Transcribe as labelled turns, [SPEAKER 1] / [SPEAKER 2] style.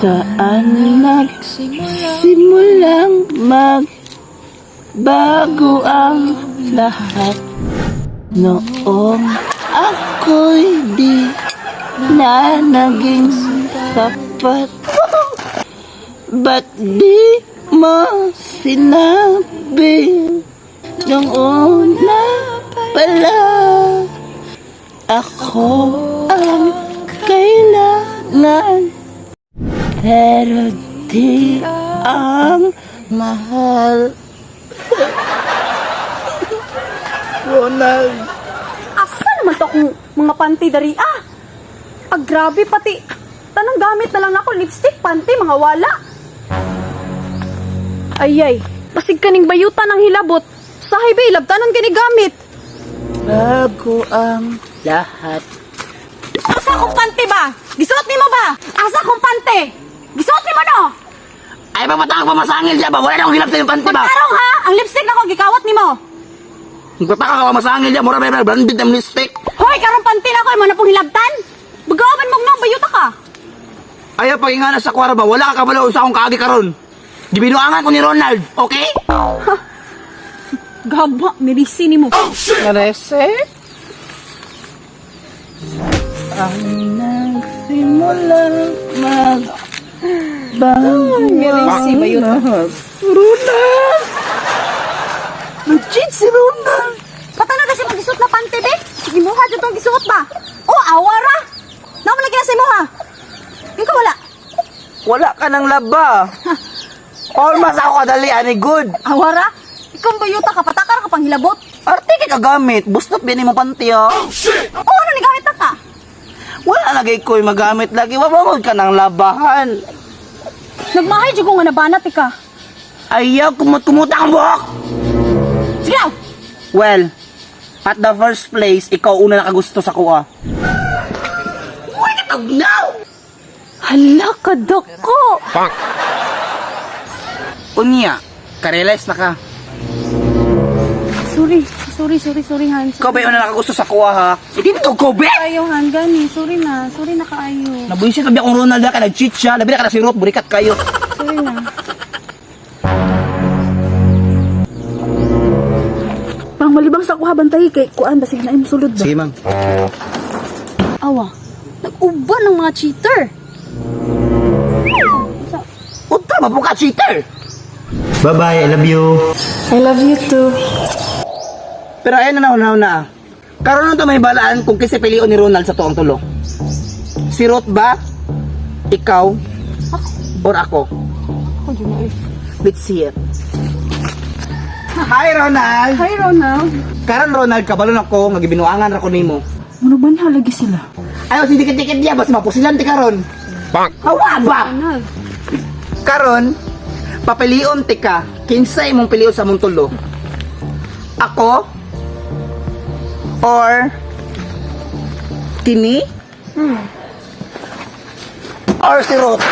[SPEAKER 1] Saan nagsimulang magbago ang lahat? Noong ako'y di na naging sapat. Ba't di mo sinabi nung una pala? Ako ang kailangan, pero di ang mahal. Ronald,
[SPEAKER 2] Asa naman to akong mga panty dari? Grabe pati. Tanang gamit na lang ako, lipstick, panty, mga wala. Ayay, pasig kaning bayutan ng hilabot. Sahay ba ilabtanan kini gamit?
[SPEAKER 1] bago ang lahat.
[SPEAKER 2] Asa akong panty ba? Gisuot nimo ba? Asa akong panty? Gisuot nimo no?
[SPEAKER 1] Ay, pamatang pamasangil siya ba? Wala na akong hilap sa yung panty ba?
[SPEAKER 2] Pagkarong ha? Ang lipstick na ko gikawat nimo.
[SPEAKER 1] Magpataka ka pamasangil siya, mura ba branded ang lipstick?
[SPEAKER 2] Hoy, karong panty na ko, mo na pong hilabtan. Bagawan mo nang bayuta ka.
[SPEAKER 1] Ayaw pag sa kwara ba? Wala ka kabalo sa akong kaagi karon. Gibinuangan ko ni Ronald, okay?
[SPEAKER 2] Gaba, mirisi nimo.
[SPEAKER 1] Narese? Ang nagsimulang magbago
[SPEAKER 2] Mirisi
[SPEAKER 1] ang
[SPEAKER 2] bayuta.
[SPEAKER 1] lahat. Ronald! Legit si Ronald!
[SPEAKER 2] Patana kasi magisuot na panty, be? Sige mo ha, dyan tong gisuot ba? Oh, awara! Naman lagi na sa mo ha? Yung ka wala?
[SPEAKER 1] Wala ka ng laba. Almost ako kadali, ani good.
[SPEAKER 2] Awara? Ikaw ang bayuta ka, patakar ka pang hilabot.
[SPEAKER 1] Arte ka gamit, bustot bini mo panty oh.
[SPEAKER 2] Oo, ano ni gamit na ka?
[SPEAKER 1] Wala lagi ko'y magamit lagi, wabawag ka ng labahan.
[SPEAKER 2] Nagmahay dyan ko nga nabanat, ika.
[SPEAKER 1] Ayaw, kumut-kumuta ang buhok.
[SPEAKER 2] Sige!
[SPEAKER 1] Well, at the first place, ikaw una nakagusto sa kuha. Wait a now!
[SPEAKER 2] Hala ka, dako!
[SPEAKER 1] Unya, karealize na ka.
[SPEAKER 2] Sorry, Han.
[SPEAKER 1] Ikaw ba yung una nakagusto sa kuha ha? Hindi ito ko, be!
[SPEAKER 2] Ayaw, Han, gani. Sorry na kaayo.
[SPEAKER 1] Nabuisit na akong Ronald ka, nag-cheat siya. Labi na ka na si Ruth, burikat kayo.
[SPEAKER 2] Sorry na. Pang malibang sa kuha bantay kay kuan basig na sulod ba?
[SPEAKER 1] Sige, ma'am.
[SPEAKER 2] Awa, nag-uban ng mga cheater.
[SPEAKER 1] Puta, mabuka cheater!
[SPEAKER 3] Bye-bye, I love you.
[SPEAKER 2] I love you too.
[SPEAKER 1] Pero ayun na. Karoon na ito may balaan kung kasi pilion ni Ronald sa tuong tulo. Si Ruth ba? Ikaw? Or ako? Let's see it. Hi, Ronald!
[SPEAKER 2] Hi, Ronald.
[SPEAKER 1] Karon Ronald, kabalon ako, nagibinuangan ra ko nimo.
[SPEAKER 2] Ano ba lagi sila?
[SPEAKER 1] Ayaw, si dikit-dikit niya, bas mapusilan ti karon. Hawa ba?
[SPEAKER 2] Ronald.
[SPEAKER 1] Karon, papilion ti ka, kinsay mong pilion sa mong tulo? Ako? Or Tini? Or si Ruth?